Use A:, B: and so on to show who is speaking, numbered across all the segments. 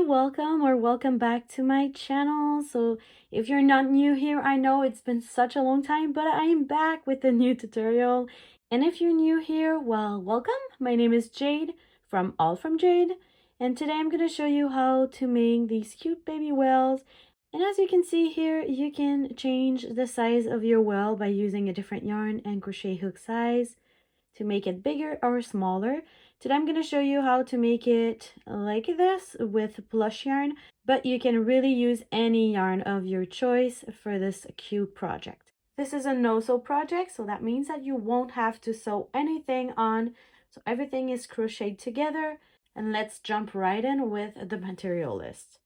A: welcome or welcome back to my channel. So if you're not new here, I know it's been such a long time, but I am back with a new tutorial. And if you're new here, well, welcome. My name is Jade from All From Jade, and today I'm going to show you how to make these cute baby whales. And as you can see here, you can change the size of your whale by using a different yarn and crochet hook size to make it bigger or smaller. Today I'm going to show you how to make it like this with plush yarn, but you can really use any yarn of your choice for this cute project. This is a no-sew project, so that means that you won't have to sew anything on, so everything is crocheted together. And let's jump right in with the material list.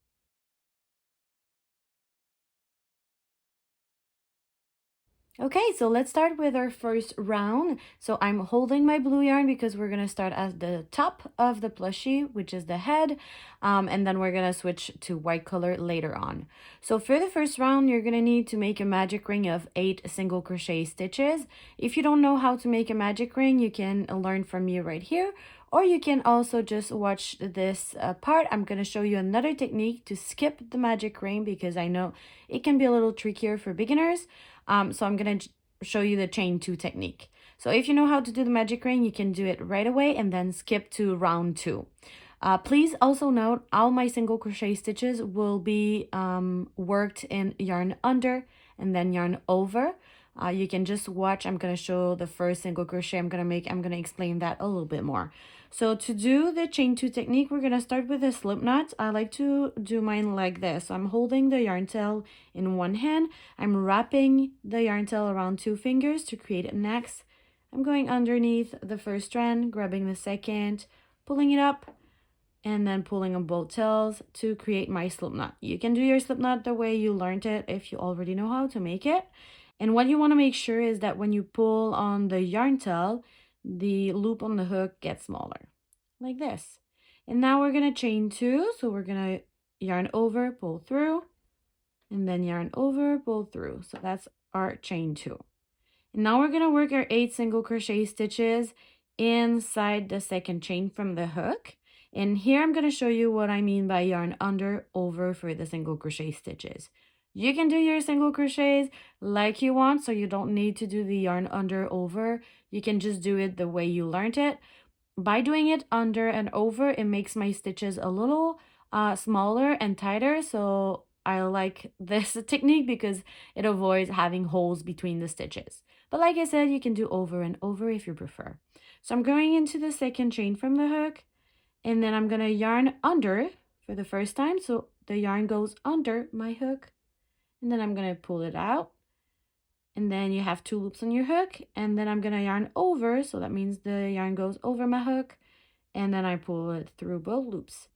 A: Okay, so let's start with our first round. So I'm holding my blue yarn because we're going to start at the top of the plushie, which is the head, and then we're going to switch to white color later on. So for the first round, you're going to need to make a magic ring of 8 single crochet stitches. If you don't know how to make a magic ring, you can learn from me right here, or you can also just watch this part. I'm going to show you another technique to skip the magic ring because I know it can be a little trickier for beginners. So I'm going to show you the chain 2 technique. So if you know how to do the magic ring, you can do it right away and then skip to round 2. Please also note all my single crochet stitches will be worked in yarn under and then yarn over. You can just watch. I'm going to show the first single crochet I'm going to make. I'm going to explain that a little bit more. So to do the chain 2 technique, we're going to start with a slip knot. I like to do mine like this. So I'm holding the yarn tail in one hand. I'm wrapping the yarn tail around 2 fingers to create an X. I'm going underneath the first strand, grabbing the second, pulling it up, and then pulling on both tails to create my slip knot. You can do your slip knot the way you learned it if you already know how to make it. And what you want to make sure is that when you pull on the yarn tail, the loop on the hook gets smaller, like this. And now we're going to chain 2. So we're going to yarn over, pull through, and then yarn over, pull through. So that's our chain 2. And now we're going to work our 8 single crochet stitches inside the second chain from the hook. And here I'm going to show you what I mean by yarn under, over for the single crochet stitches. You can do your single crochets like you want, so you don't need to do the yarn under, over. You can just do it the way you learned it. By doing it under and over, it makes my stitches a little smaller and tighter. So I like this technique because it avoids having holes between the stitches. But like I said, you can do over and over if you prefer. So I'm going into the second chain from the hook, and then I'm going to yarn under for the first time. So the yarn goes under my hook, and then I'm going to pull it out. And then you have 2 loops on your hook, and then I'm going to yarn over. So that means the yarn goes over my hook, and then I pull it through both loops.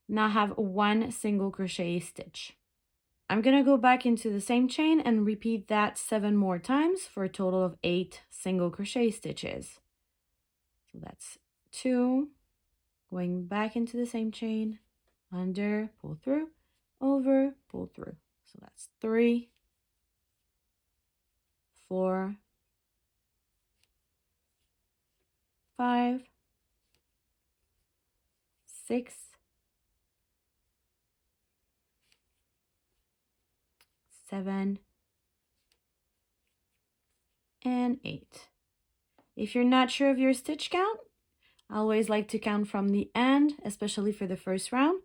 A: Now I have 1 single crochet stitch. I'm going to go back into the same chain and repeat that 7 more times for a total of 8 single crochet stitches. So that's 2, going back into the same chain, under, pull through, over, pull through. So that's 3, 4, 5, 6, 7, and 8. If you're not sure of your stitch count, I always like to count from the end, especially for the first round.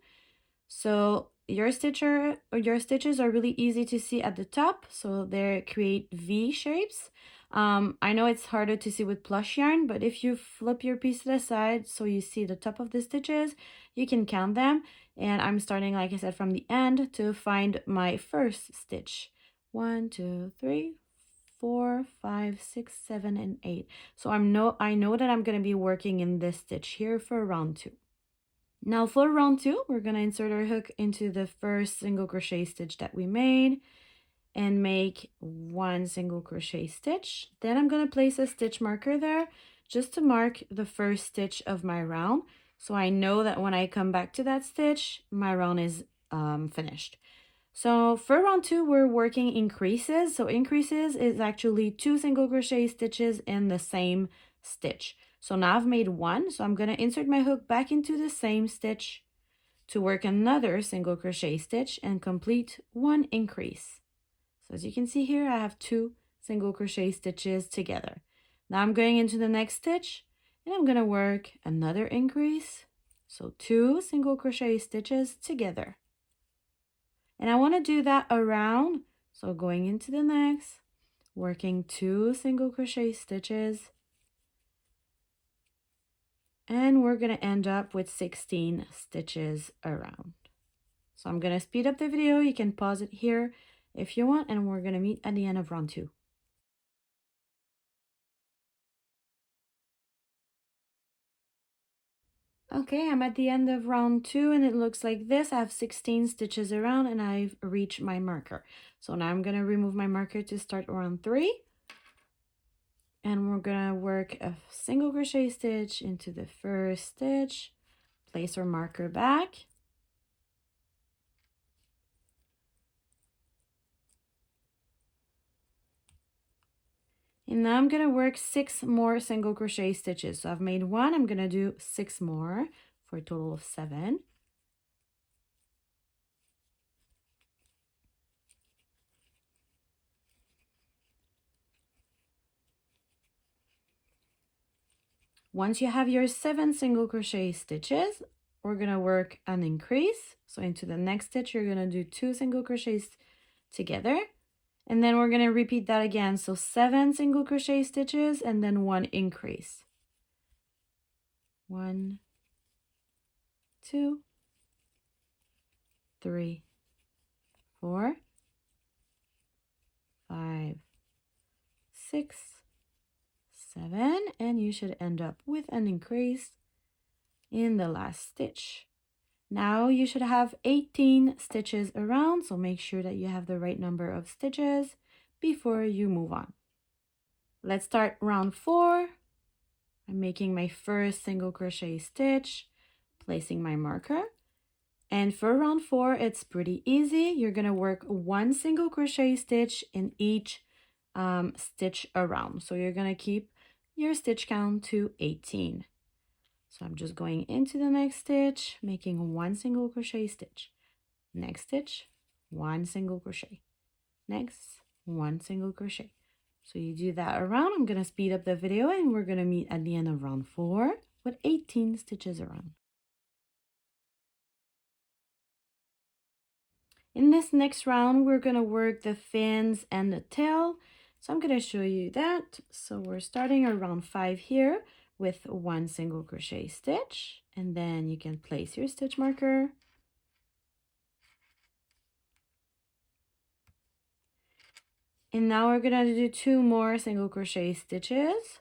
A: So your stitches are really easy to see at the top, so they create V shapes. I know it's harder to see with plush yarn, but if you flip your piece to the side so you see the top of the stitches, you can count them. And I'm starting, like I said, from the end to find my first stitch. 1, 2, 3, 4, 5, 6, 7, and 8. So I know that I'm going to be working in this stitch here for round 2. Now for round 2, we're going to insert our hook into the first single crochet stitch that we made and make 1 single crochet stitch. Then I'm going to place a stitch marker there just to mark the first stitch of my round. So I know that when I come back to that stitch, my round is finished. So for round 2, we're working increases. So increases is actually 2 single crochet stitches in the same stitch. So now I've made 1, so I'm going to insert my hook back into the same stitch, to work another single crochet stitch and complete one increase. So as you can see here, I have 2 single crochet stitches together. Now I'm going into the next stitch and I'm going to work another increase. So 2 single crochet stitches together. And I want to do that around. So going into the next, working 2 single crochet stitches. And we're going to end up with 16 stitches around. So I'm going to speed up the video. You can pause it here if you want, and we're going to meet at the end of round 2. Okay, I'm at the end of round 2 and it looks like this. I have 16 stitches around and I've reached my marker. So now I'm going to remove my marker to start round 3. And we're going to work a single crochet stitch into the first stitch, place our marker back. And now I'm going to work 6 more single crochet stitches. So I've made 1, I'm going to do 6 more for a total of 7. Once you have your 7 single crochet stitches, we're going to work an increase. So into the next stitch, you're going to do 2 single crochets together. And then we're going to repeat that again. So 7 single crochet stitches and then 1 increase. 1, 2, 3, 4, 5, 6, 7, and you should end up with an increase in the last stitch. Now you should have 18 stitches around, so make sure that you have the right number of stitches before you move on. Let's start round 4. I'm making my first single crochet stitch, placing my marker. And for round 4, it's pretty easy. You're going to work 1 single crochet stitch in each stitch around. So you're going to keep your stitch count to 18. So I'm just going into the next stitch, making 1 single crochet stitch. Next stitch, 1 single crochet. Next, 1 single crochet. So you do that around. I'm going to speed up the video and we're going to meet at the end of round 4 with 18 stitches around. In this next round, we're going to work the fins and the tail. So I'm going to show you that. So we're starting around 5 here with 1 single crochet stitch, and then you can place your stitch marker. And now we're going to do 2 more single crochet stitches.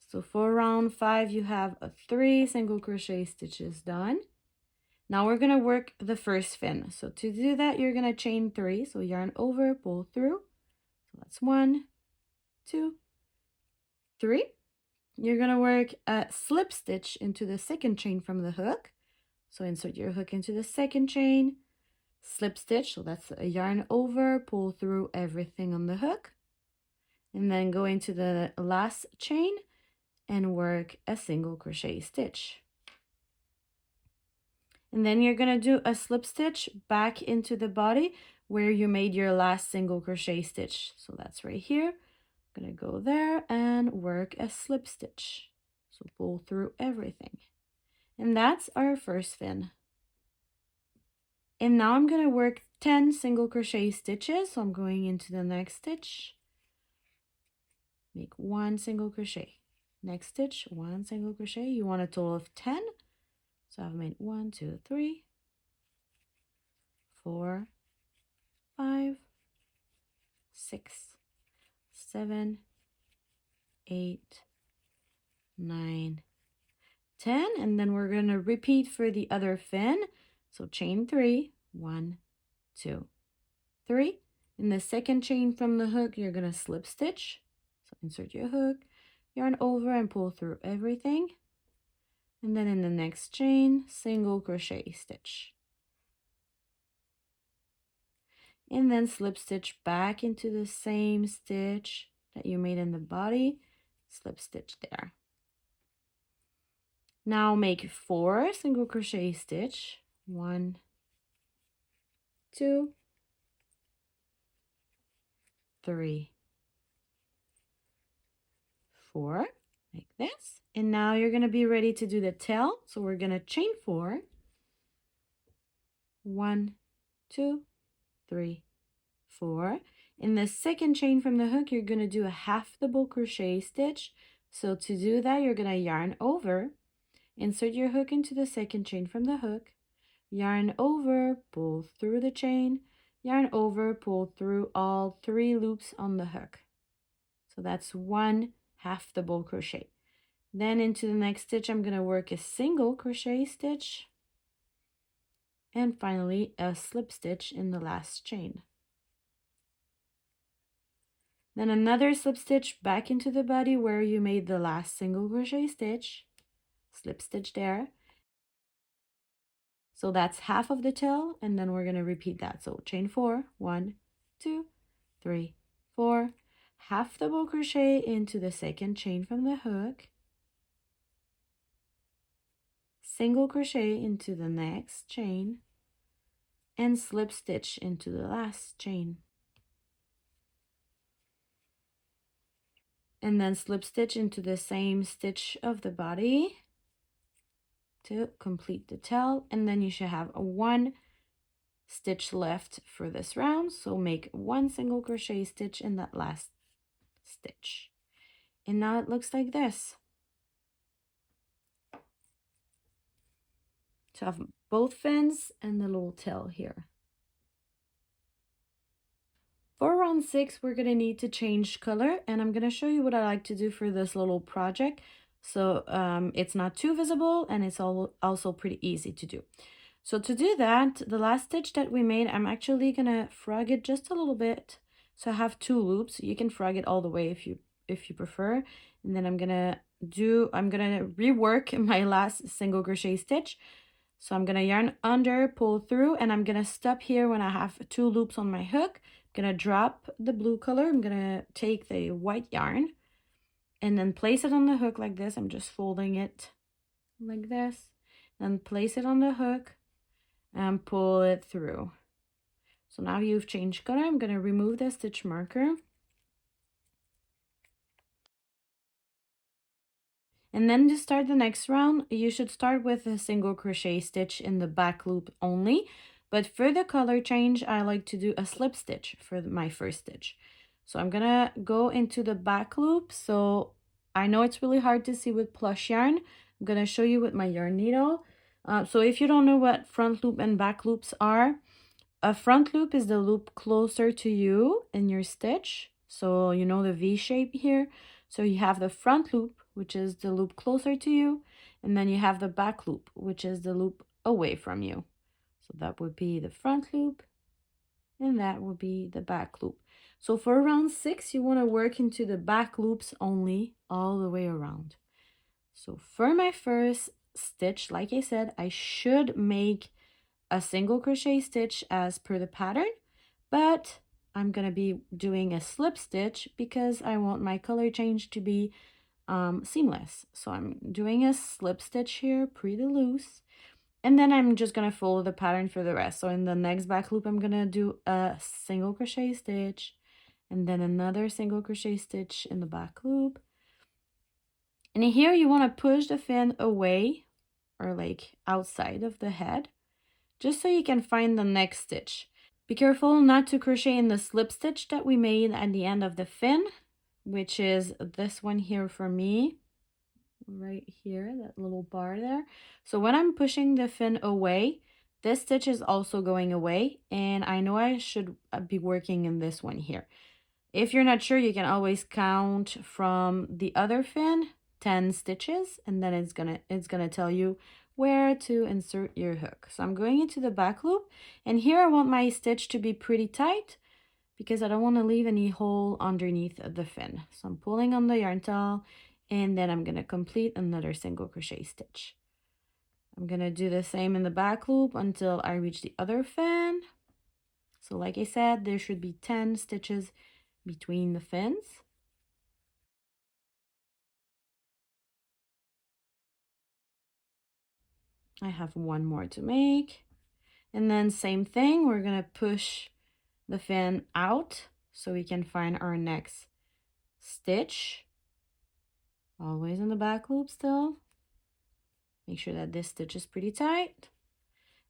A: So for round 5, you have 3 single crochet stitches done. Now we're going to work the first fin. So to do that, you're going to chain 3. So yarn over, pull through. So that's 1, 2, 3. You're going to work a slip stitch into the second chain from the hook. So insert your hook into the second chain, slip stitch, so that's a yarn over, pull through everything on the hook, and then go into the last chain and work a single crochet stitch. And then you're going to do a slip stitch back into the body where you made your last single crochet stitch. So that's right here. I'm going to go there and work a slip stitch. So pull through everything. And that's our first fin. And now I'm going to work 10 single crochet stitches. So I'm going into the next stitch. Make 1 single crochet. Next stitch, 1 single crochet. You want a total of 10. So I've made 1, 2, 3, 4, 5, 6, 7, 8, 9, 10. And then we're going to repeat for the other fin. So chain 3, 1, 2, 3. In the second chain from the hook, you're going to slip stitch. So insert your hook, yarn over and pull through everything. And then in the next chain, single crochet stitch. And then slip stitch back into the same stitch that you made in the body, slip stitch there. Now make 4 single crochet stitch. 1, 2, 3, 4, like this. And now you're going to be ready to do the tail. So we're going to chain 4. 1, 2, 3, 4. In the second chain from the hook, you're going to do a half double crochet stitch. So to do that, you're going to yarn over, insert your hook into the second chain from the hook, yarn over, pull through the chain, yarn over, pull through all 3 loops on the hook. So that's 1 half double crochet. Then into the next stitch, I'm going to work a single crochet stitch, and finally a slip stitch in the last chain. Then another slip stitch back into the body where you made the last single crochet stitch, slip stitch there. So that's half of the tail, and then we're going to repeat that. So chain 4, 1, 2, 3, 4, half double crochet into the second chain from the hook, single crochet into the next chain, and slip stitch into the last chain. And then slip stitch into the same stitch of the body to complete the tail, and then you should have a 1 stitch left for this round. So make 1 single crochet stitch in that last stitch. And now it looks like this. So I have both fins and the little tail here. For round 6, we're going to need to change color, and I'm going to show you what I like to do for this little project. So it's not too visible, and it's also pretty easy to do. So to do that, the last stitch that we made, I'm actually going to frog it just a little bit. So I have 2 loops. You can frog it all the way if you prefer. And then I'm going to rework my last single crochet stitch. So I'm going to yarn under, pull through, and I'm going to stop here when I have 2 loops on my hook. I'm going to drop the blue color. I'm going to take the white yarn and then place it on the hook like this. I'm just folding it like this. Then place it on the hook and pull it through. So now you've changed color. I'm going to remove the stitch marker. And then to start the next round, you should start with a single crochet stitch in the back loop only. But for the color change, I like to do a slip stitch for my first stitch. So I'm gonna go into the back loop. So I know it's really hard to see with plush yarn. I'm gonna show you with my yarn needle. So if you don't know what front loop and back loops are, a front loop is the loop closer to you in your stitch. So you know the V shape here. So you have the front loop, which is the loop closer to you, and then you have the back loop, which is the loop away from you. So that would be the front loop, and that would be the back loop. So for round 6, you want to work into the back loops only all the way around. So for my first stitch, like I said, I should make a single crochet stitch as per the pattern, but I'm going to be doing a slip stitch because I want my color change to be seamless. So I'm doing a slip stitch here, pretty loose, and then I'm just going to follow the pattern for the rest. So in the next back loop, I'm going to do a single crochet stitch and then another single crochet stitch in the back loop. And here you want to push the fin away or like outside of the head, just so you can find the next stitch. Be careful not to crochet in the slip stitch that we made at the end of the fin, which is this one here for me, right here, that little bar there. So when I'm pushing the fin away, this stitch is also going away, and I know I should be working in this one here. If you're not sure, you can always count from the other fin 10 stitches, and then it's gonna tell you where to insert your hook. So I'm going into the back loop, and here I want my stitch to be pretty tight because I don't want to leave any hole underneath the fin. So I'm pulling on the yarn tail, and then I'm going to complete another single crochet stitch. I'm going to do the same in the back loop until I reach the other fin. So like I said, there should be 10 stitches between the fins. I have one more to make. And then same thing, we're gonna push the fin out so we can find our next stitch. Always in the back loop still. Make sure that this stitch is pretty tight.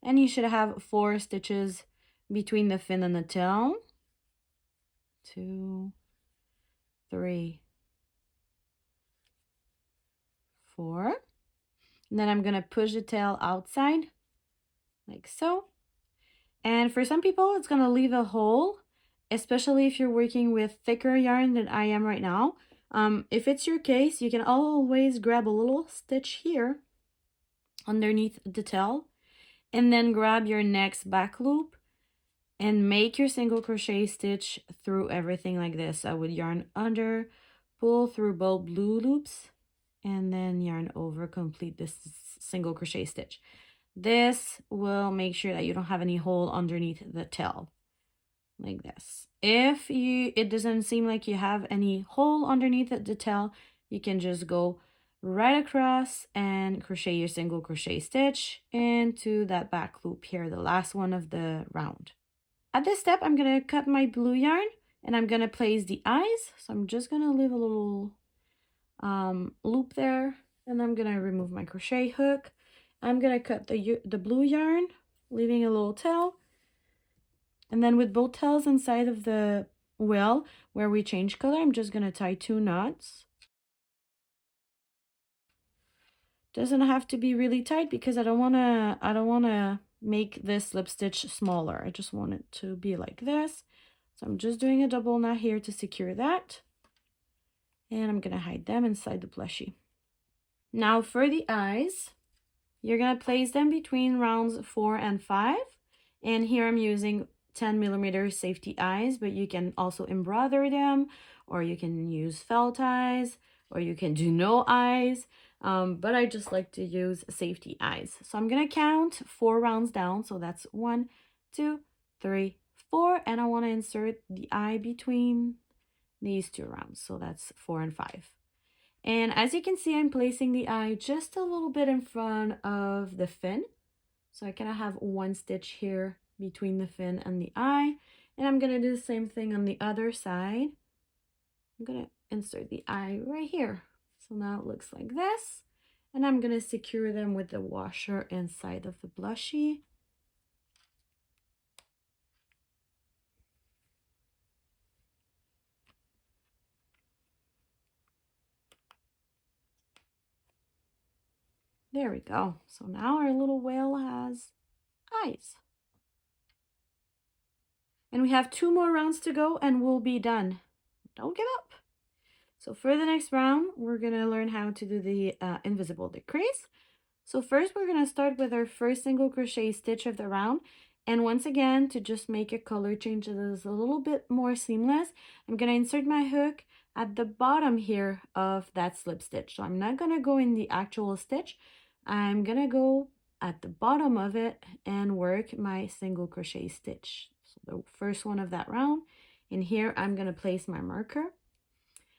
A: And you should have 4 stitches between the fin and the tail. 2, 3, 4. And then I'm gonna push the tail outside like so. And for some people, it's gonna leave a hole, especially if you're working with thicker yarn than I am right now. If it's your case, you can always grab a little stitch here underneath the tail, and then grab your next back loop and make your single crochet stitch through everything like this. I would yarn under, pull through both blue loops, and then yarn over, complete this single crochet stitch. This will make sure that you don't have any hole underneath the tail, like this. If it doesn't seem like you have any hole underneath the tail, you can just go right across and crochet your single crochet stitch into that back loop here, the last one of the round. At this step, I'm gonna cut my blue yarn and I'm gonna place the eyes. So I'm just gonna leave a little loop there, and I'm gonna remove my crochet hook. I'm gonna cut the blue yarn, leaving a little tail. And then with both tails inside of the wheel where we change color, I'm just gonna tie 2 knots. Doesn't have to be really tight because I don't wanna make this slip stitch smaller. I just want it to be like this. So I'm just doing a double knot here to secure that. And I'm gonna hide them inside the plushie. Now for the eyes, you're gonna place them between rounds 4 and 5. And here I'm using 10mm safety eyes, but you can also embroider them, or you can use felt eyes, or you can do no eyes. But I just like to use safety eyes. So I'm gonna count 4 rounds down. So that's 1, 2, 3, 4, and I want to insert the eye between these 2 rounds. So that's 4 and 5. And as you can see, I'm placing the eye just a little bit in front of the fin. So I kind of have 1 stitch here between the fin and the eye. And I'm gonna do the same thing on the other side. I'm gonna insert the eye right here. So now it looks like this. And I'm gonna secure them with the washer inside of the blushie. There we go. So now our little whale has eyes. And we have 2 more rounds to go and we'll be done. Don't give up. So for the next round, we're gonna learn how to do the invisible decrease. So first we're gonna start with our first single crochet stitch of the round. And once again, to just make a color change that is a little bit more seamless, I'm gonna insert my hook at the bottom here of that slip stitch. So I'm not gonna go in the actual stitch. I'm gonna go at the bottom of it and work my single crochet stitch. So the first one of that round. And here I'm gonna place my marker.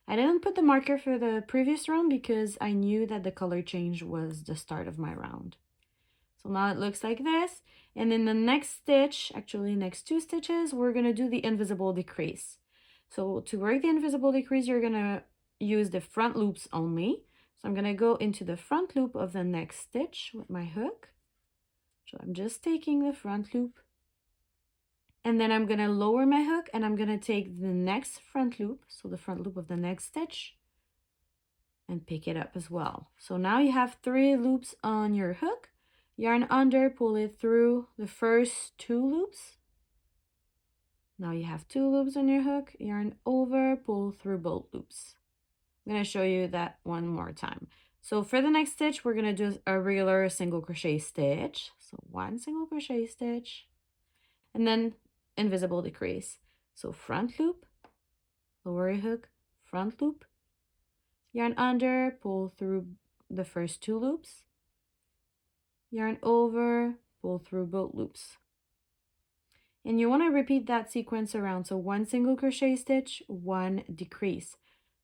A: I didn't put the marker for the previous round because I knew that the color change was the start of my round. So now it looks like this. And in the next stitch, actually next 2 stitches, we're gonna do the invisible decrease. So to work the invisible decrease, you're gonna use the front loops only. So I'm gonna go into the front loop of the next stitch with my hook. So I'm just taking the front loop. And then I'm gonna lower my hook and I'm gonna take the next front loop, so the front loop of the next stitch, and pick it up as well. So now you have 3 loops on your hook. Yarn under, pull it through the first 2 loops. Now you have 2 loops on your hook, yarn over, pull through both loops. I'm gonna show you that one more time. So for the next stitch, we're gonna do a regular single crochet stitch. So 1 single crochet stitch, and then invisible decrease. So front loop, lower your hook, front loop, yarn under, pull through the first 2 loops, yarn over, pull through both loops. And you want to repeat that sequence around. So 1 single crochet stitch, 1 decrease.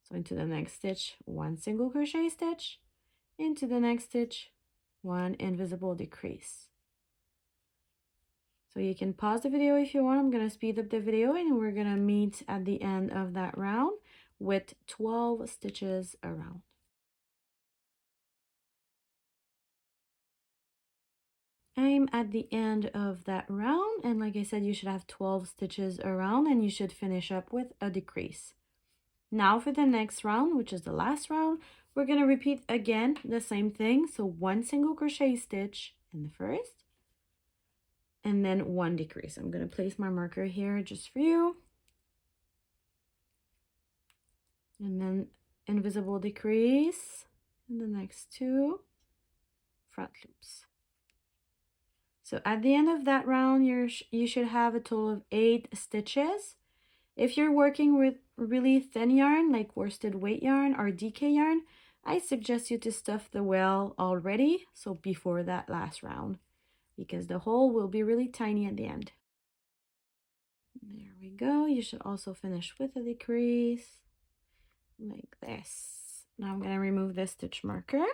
A: So into the next stitch, 1 single crochet stitch, into the next stitch, one invisible decrease. So you can pause the video if you want. I'm going to speed up the video and we're going to meet at the end of that round with 12 stitches around. I'm at the end of that round, and like I said, you should have 12 stitches around and you should finish up with a decrease. Now for the next round, which is the last round, we're going to repeat again the same thing. So one single crochet stitch in the first, and then one decrease. I'm going to place my marker here just for you. And then invisible decrease in the next two front loops. So at the end of that round, you should have a total of 8 stitches. If you're working with really thin yarn like worsted weight yarn or DK yarn, I suggest you to stuff the whale already, so before that last round, because the hole will be really tiny at the end. There we go. You should also finish with a decrease like this. Now I'm going to remove this stitch marker.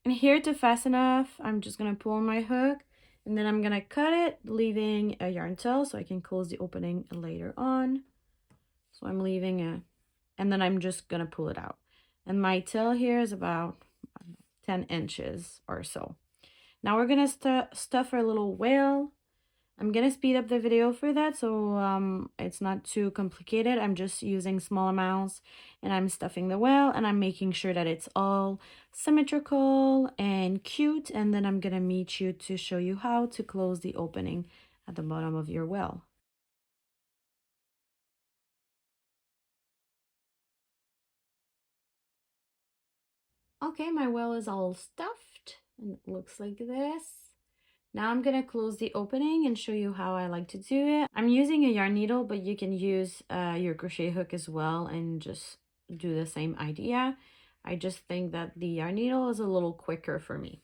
A: And here to fasten off, I'm just going to pull on my hook, and then I'm going to cut it, leaving a yarn tail so I can close the opening later on. So I'm leaving a, and then I'm just going to pull it out. And my tail here is about 10 inches or so. Now we're going to stuff our little whale. I'm going to speed up the video for that, so it's not too complicated. I'm just using small amounts, and I'm stuffing the whale, and I'm making sure that it's all symmetrical and cute, and then I'm going to meet you to show you how to close the opening at the bottom of your whale. Okay, my whale is all stuffed, and it looks like this. Now I'm going to close the opening and show you how I like to do it. I'm using a yarn needle, but you can use your crochet hook as well and just do the same idea. I just think that the yarn needle is a little quicker for me.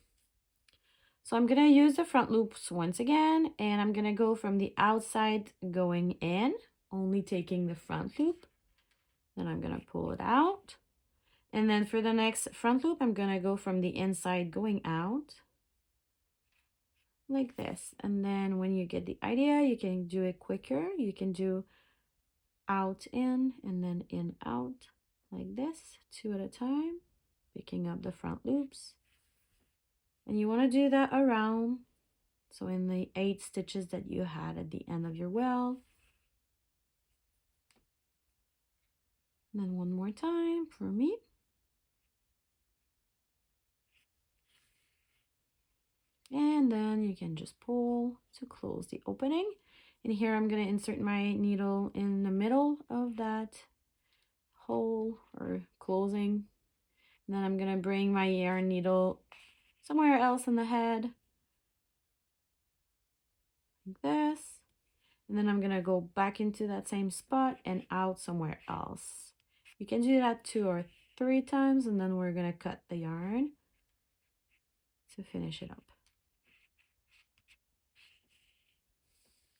A: So I'm going to use the front loops once again, and I'm going to go from the outside going in, only taking the front loop. Then I'm going to pull it out. And then for the next front loop, I'm going to go from the inside going out, like this. And then when you get the idea, you can do it quicker. You can do out in and then in out like this, 2 at a time, picking up the front loops. And you want to do that around, so in the 8 stitches that you had at the end of your wheel. And then one more time for me. And then you can just pull to close the opening. And here I'm going to insert my needle in the middle of that hole or closing. And then I'm going to bring my yarn needle somewhere else in the head, like this. And then I'm going to go back into that same spot and out somewhere else. You can do that 2 or 3 times, and then we're going to cut the yarn to finish it up.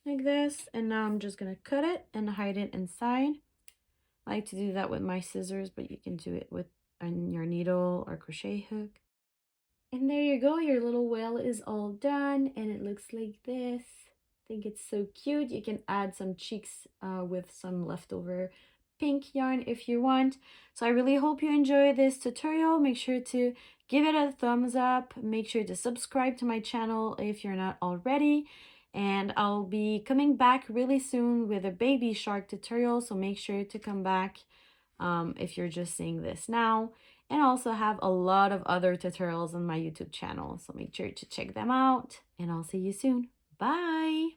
A: Like this, and now I'm just going to cut it and hide it inside. I like to do that with my scissors, but you can do it with your needle or crochet hook. And there you go, your little whale is all done, and it looks like this. I think it's so cute. You can add some cheeks with some leftover pink yarn if you want. So I really hope you enjoy this tutorial. Make sure to give it a thumbs up. Make sure to subscribe to my channel if you're not already. And I'll be coming back really soon with a baby shark tutorial, so make sure to come back if you're just seeing this now. And I also have a lot of other tutorials on my YouTube channel, so make sure to check them out, and I'll see you soon. Bye!